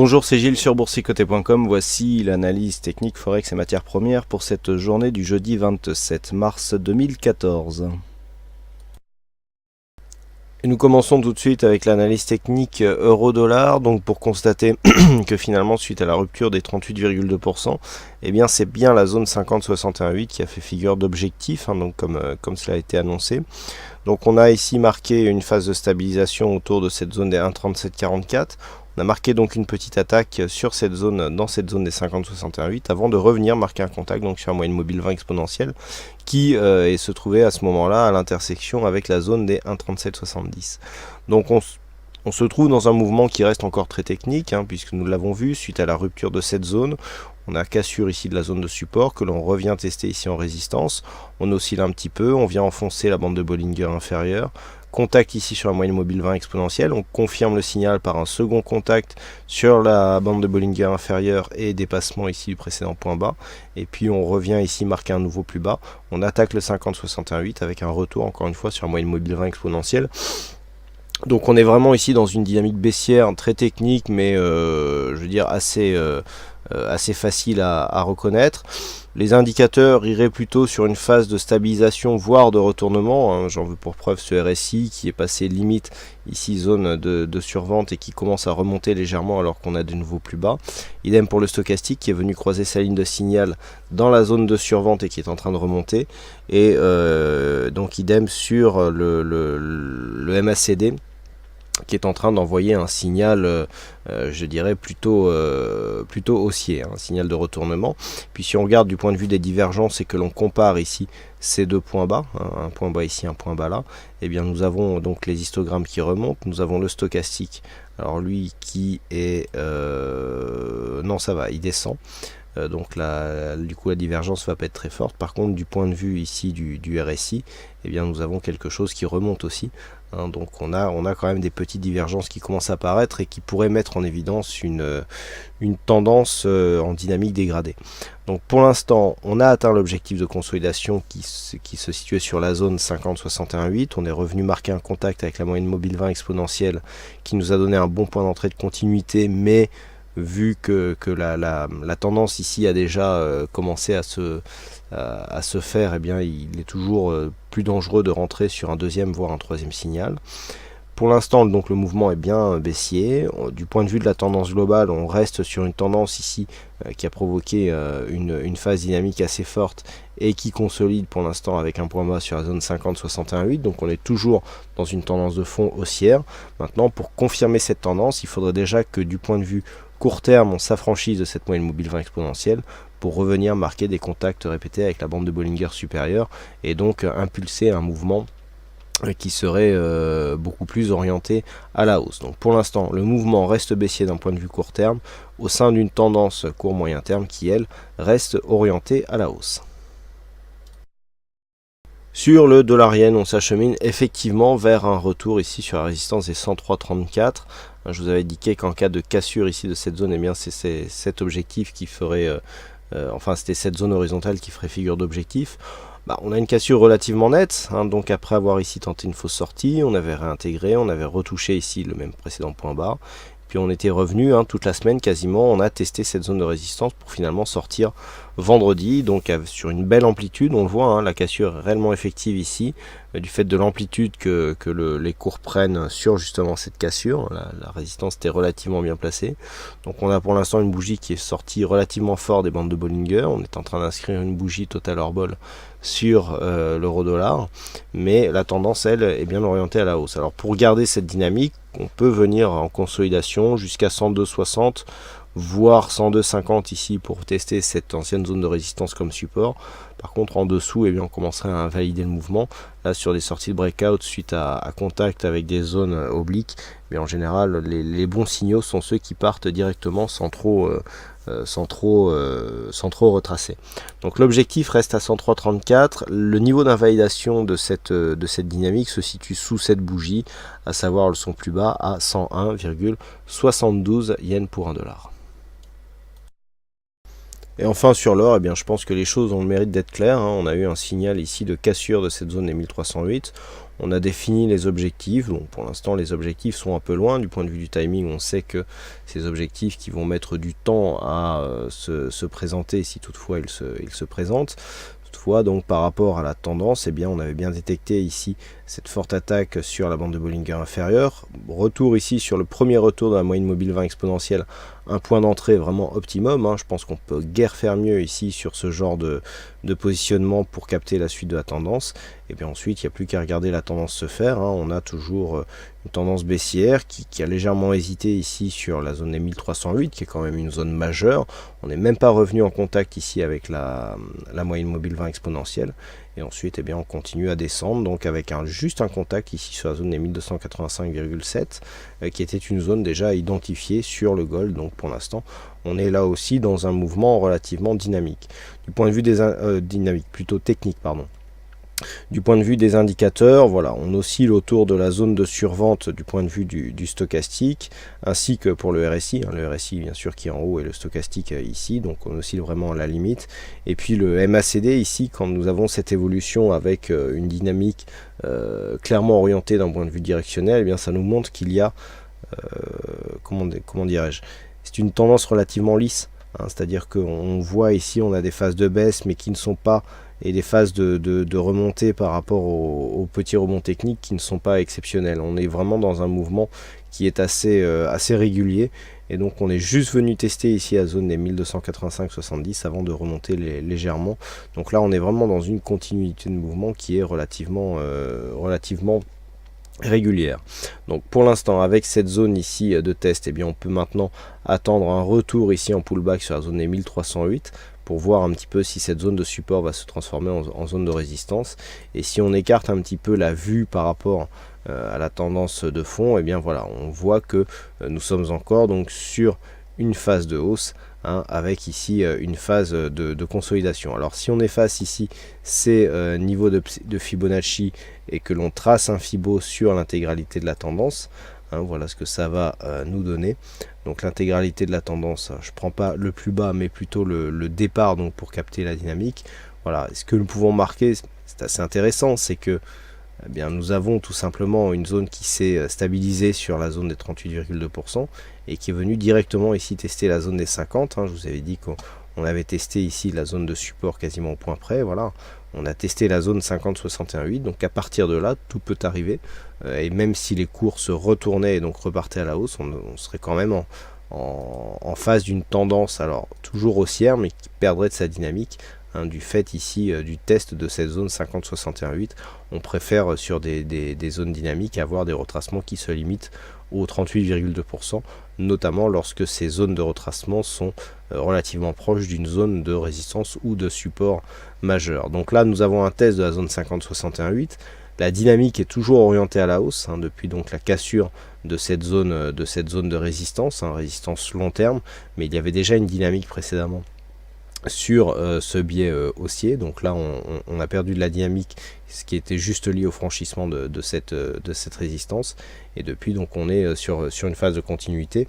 Bonjour, c'est Gilles sur boursicoté.com. Voici l'analyse technique Forex et matières premières pour cette journée du jeudi 27 mars 2014. Et nous commençons tout de suite avec l'analyse technique euro-dollar, donc pour constater que finalement suite à la rupture des 38,2%, eh bien c'est bien la zone 50-61,8 qui a fait figure d'objectif, donc comme cela a été annoncé. Donc on a ici marqué une phase de stabilisation autour de cette zone des 1,3744. On a marqué donc une petite attaque sur cette zone, dans cette zone des 50-61,8 avant de revenir marquer un contact donc sur un moyenne mobile 20 exponentielle qui se trouvait à ce moment-là à l'intersection avec la zone des 1,3770. Donc on se trouve dans un mouvement qui reste encore très technique, puisque nous l'avons vu, suite à la rupture de cette zone, on a cassure ici de la zone de support que l'on revient tester ici en résistance. On oscille un petit peu, on vient enfoncer la bande de Bollinger inférieure. Contact ici sur la moyenne mobile 20 exponentielle, on confirme le signal par un second contact sur la bande de Bollinger inférieure et dépassement ici du précédent point bas, et puis on revient ici marquer un nouveau plus bas, on attaque le 50-61,8 avec un retour encore une fois sur la moyenne mobile 20 exponentielle. Donc on est vraiment ici dans une dynamique baissière très technique, mais je veux dire assez facile à reconnaître. Les indicateurs iraient plutôt sur une phase de stabilisation, voire de retournement. J'en veux pour preuve ce RSI qui est passé limite, ici zone de survente et qui commence à remonter légèrement alors qu'on a de nouveau plus bas. Idem pour le stochastique qui est venu croiser sa ligne de signal dans la zone de survente et qui est en train de remonter. Et donc idem sur le MACD qui est en train d'envoyer un signal, je dirais, plutôt haussier, un signal de retournement. Puis si on regarde du point de vue des divergences et que l'on compare ici ces deux points bas, un point bas ici, un point bas là, eh bien nous avons donc les histogrammes qui remontent, nous avons le stochastique, alors lui qui est... non ça va, il descend. Donc là, du coup la divergence va pas être très forte. Par contre du point de vue ici du RSI, eh bien nous avons quelque chose qui remonte aussi. Donc on a quand même des petites divergences qui commencent à apparaître et qui pourraient mettre en évidence une tendance en dynamique dégradée. Donc pour l'instant on a atteint l'objectif de consolidation qui se situait sur la zone 50-61,8. On est revenu marquer un contact avec la moyenne mobile 20 exponentielle qui nous a donné un bon point d'entrée de continuité, mais vu que la tendance ici a déjà commencé à se faire, eh bien il est toujours plus dangereux de rentrer sur un deuxième voire un troisième signal. Pour l'instant donc le mouvement est bien baissier. Du point de vue de la tendance globale, on reste sur une tendance ici qui a provoqué une phase dynamique assez forte et qui consolide pour l'instant avec un point bas sur la zone 50-61,8. Donc on est toujours dans une tendance de fond haussière. Maintenant pour confirmer cette tendance, il faudrait déjà que du point de vue court terme on s'affranchisse de cette moyenne mobile 20 exponentielle pour revenir marquer des contacts répétés avec la bande de Bollinger supérieure et donc impulser un mouvement qui serait beaucoup plus orienté à la hausse. Donc pour l'instant le mouvement reste baissier d'un point de vue court terme au sein d'une tendance court moyen terme qui elle reste orientée à la hausse. Sur le dollar yen, on s'achemine effectivement vers un retour ici sur la résistance des 103,34. Je vous avais indiqué qu'en cas de cassure ici de cette zone, eh bien c'est cet objectif qui ferait, enfin c'était cette zone horizontale qui ferait figure d'objectif. On a une cassure relativement nette, donc après avoir ici tenté une fausse sortie, on avait réintégré, on avait retouché ici le même précédent point bas. Puis on était revenu toute la semaine quasiment, on a testé cette zone de résistance pour finalement sortir vendredi, donc sur une belle amplitude, on le voit, la cassure est réellement effective ici, du fait de l'amplitude que les cours prennent sur justement cette cassure, la résistance était relativement bien placée. Donc on a pour l'instant une bougie qui est sortie relativement fort des bandes de Bollinger, on est en train d'inscrire une bougie Total Orbol sur l'euro dollar, mais la tendance elle est bien orientée à la hausse. Alors pour garder cette dynamique, on peut venir en consolidation jusqu'à 102,60 voire 102,50 ici pour tester cette ancienne zone de résistance comme support. Par contre en dessous, eh bien, on commencerait à invalider le mouvement. Là sur des sorties de breakout suite à contact avec des zones obliques, mais en général les bons signaux sont ceux qui partent directement sans trop retracer. Donc l'objectif reste à 103,34. Le niveau d'invalidation de cette dynamique se situe sous cette bougie, à savoir son plus bas à 101,72 yens pour $1. Et enfin sur l'or, eh bien, je pense que les choses ont le mérite d'être claires, hein. On a eu un signal ici de cassure de cette zone des 1308. On a défini les objectifs. Donc pour l'instant, les objectifs sont un peu loin. Du point de vue du timing, on sait que ces objectifs qui vont mettre du temps à se présenter, si toutefois ils se présentent. Toutefois, donc par rapport à la tendance, eh bien, on avait bien détecté ici cette forte attaque sur la bande de Bollinger inférieure. Retour ici sur le premier retour de la moyenne mobile 20 exponentielle, un point d'entrée vraiment optimum, hein. Je pense qu'on peut guère faire mieux ici sur ce genre de positionnement pour capter la suite de la tendance. Et bien ensuite, il n'y a plus qu'à regarder la tendance se faire, hein. On a toujours une tendance baissière qui a légèrement hésité ici sur la zone des 1308, qui est quand même une zone majeure. On n'est même pas revenu en contact ici avec la moyenne mobile 20 exponentielle. Et ensuite, eh bien, on continue à descendre, donc avec juste un contact ici sur la zone des 1285,7, qui était une zone déjà identifiée sur le gold. Donc pour l'instant, on est là aussi dans un mouvement relativement dynamique. Du point de vue des plutôt technique, pardon. Du point de vue des indicateurs, voilà, on oscille autour de la zone de survente du point de vue du stochastique, ainsi que pour le RSI, hein, le RSI bien sûr qui est en haut et le stochastique ici, donc on oscille vraiment à la limite. Et puis le MACD ici, quand nous avons cette évolution avec une dynamique clairement orientée d'un point de vue directionnel, eh bien ça nous montre qu'il y a, comment dirais-je, c'est une tendance relativement lisse, hein, c'est-à-dire qu'on voit ici, on a des phases de baisse mais qui ne sont pas, et des phases de remontée par rapport aux petits rebonds techniques qui ne sont pas exceptionnels. On est vraiment dans un mouvement qui est assez régulier, et donc on est juste venu tester ici la zone des 1285,70 avant de remonter légèrement. Donc là on est vraiment dans une continuité de mouvement qui est relativement régulière. Donc pour l'instant, avec cette zone ici de test, eh bien on peut maintenant attendre un retour ici en pullback sur la zone des 1308 pour voir un petit peu si cette zone de support va se transformer en zone de résistance. Et si on écarte un petit peu la vue par rapport à la tendance de fond, eh bien voilà, on voit que nous sommes encore donc sur une phase de hausse, hein, avec ici une phase de consolidation. Alors si on efface ici ces niveaux de Fibonacci et que l'on trace un Fibo sur l'intégralité de la tendance, hein, voilà ce que ça va nous donner. Donc l'intégralité de la tendance, je prends pas le plus bas mais plutôt le départ, donc pour capter la dynamique. Voilà, ce que nous pouvons marquer, c'est assez intéressant, c'est que eh bien, nous avons tout simplement une zone qui s'est stabilisée sur la zone des 38,2% et qui est venue directement ici tester la zone des 50, hein. Je vous avais dit qu'on avait testé ici la zone de support quasiment au point près. Voilà, on a testé la zone 50,61,8, donc à partir de là tout peut arriver, et même si les cours se retournaient et donc repartaient à la hausse, on serait quand même en phase d'une tendance, alors toujours haussière, mais qui perdrait de sa dynamique, hein, du fait ici du test de cette zone 50,61,8. On préfère sur des zones dynamiques avoir des retracements qui se limitent aux 38,2%, notamment lorsque ces zones de retracement sont relativement proches d'une zone de résistance ou de support majeur. Donc là nous avons un test de la zone 50,61,8. La dynamique est toujours orientée à la hausse, hein, depuis donc la cassure de cette zone de résistance, hein, résistance long terme, mais il y avait déjà une dynamique précédemment sur ce biais haussier. Donc là on a perdu de la dynamique, ce qui était juste lié au franchissement de cette résistance, et depuis donc on est sur une phase de continuité.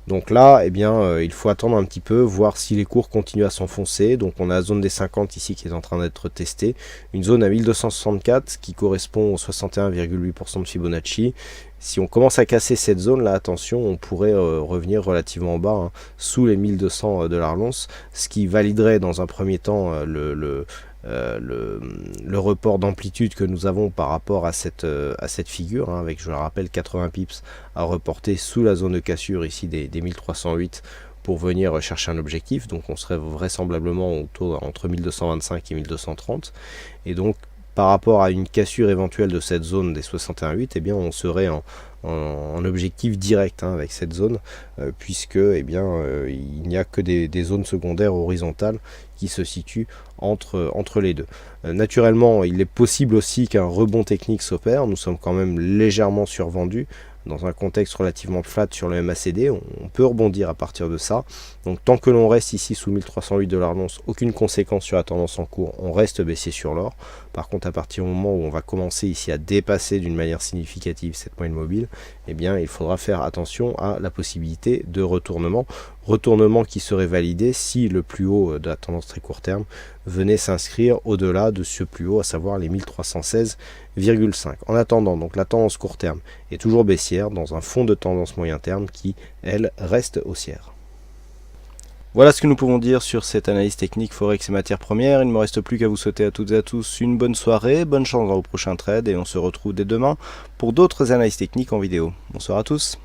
Donc là, eh bien il faut attendre un petit peu, voir si les cours continuent à s'enfoncer. Donc on a la zone des 50 ici qui est en train d'être testée, une zone à 1264 qui correspond aux 61,8% de Fibonacci. Si on commence à casser cette zone là, attention, on pourrait revenir relativement bas, hein, sous les 1200 $ l'once, ce qui validerait dans un premier temps le report d'amplitude que nous avons par rapport à cette figure, hein, avec, je le rappelle, 80 pips à reporter sous la zone de cassure ici des 1308 pour venir chercher un objectif. Donc on serait vraisemblablement entre 1225 et 1230, et donc par rapport à une cassure éventuelle de cette zone des 61,8, eh bien on serait en objectif direct, hein, avec cette zone, puisque eh bien, il n'y a que des zones secondaires horizontales qui se situent entre les deux. Naturellement, il est possible aussi qu'un rebond technique s'opère. Nous sommes quand même légèrement survendus, dans un contexte relativement flat sur le MACD, on peut rebondir à partir de ça. Donc tant que l'on reste ici sous 1308 $ l'once, aucune conséquence sur la tendance en cours, on reste baissier sur l'or. Par contre, à partir du moment où on va commencer ici à dépasser d'une manière significative cette moyenne mobile, eh bien il faudra faire attention à la possibilité de retournement qui serait validé si le plus haut de la tendance très court terme venait s'inscrire au-delà de ce plus haut, à savoir les 1316,5. En attendant, donc la tendance court terme est toujours baissière dans un fond de tendance moyen terme qui, elle, reste haussière. Voilà ce que nous pouvons dire sur cette analyse technique Forex et matières premières. Il ne me reste plus qu'à vous souhaiter à toutes et à tous une bonne soirée, bonne chance dans vos prochains trades et on se retrouve dès demain pour d'autres analyses techniques en vidéo. Bonsoir à tous.